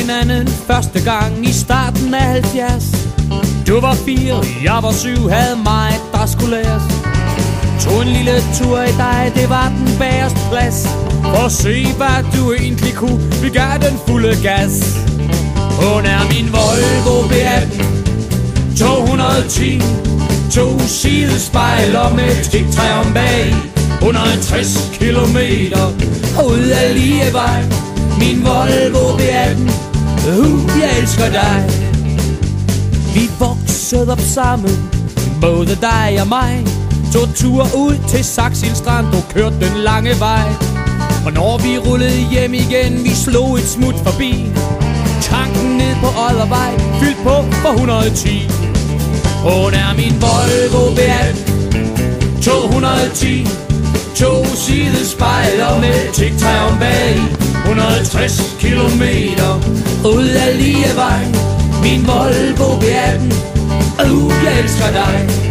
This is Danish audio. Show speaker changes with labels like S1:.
S1: hinanden første gang i starten af 70. Du var 4, jeg var 7, havde mig, der skulle læres. Tog en lille tur i dig, det var den bagerste plads. For at se, hvad du egentlig kunne, vi gav den fulde gas. Hun er min Volvo B18 210, 2 sidespejler med stiktræ om bag. 160 kilometer ud af Lievej. Min Volvo B18, jeg elsker dig. Vi voksede op sammen, både dig og mig. Tog tur ud til Saxil Strand og kørte den lange vej. Og når vi rullede hjem igen, vi slog et smut forbi tanken ned på Oddervej, fyldt på for 110. Hun er min Volvo B18 210, 2 sidespejler med tigtræ om bag. 160 kilometer ud af Lievej. Min Volvo B18, jeg elsker dig.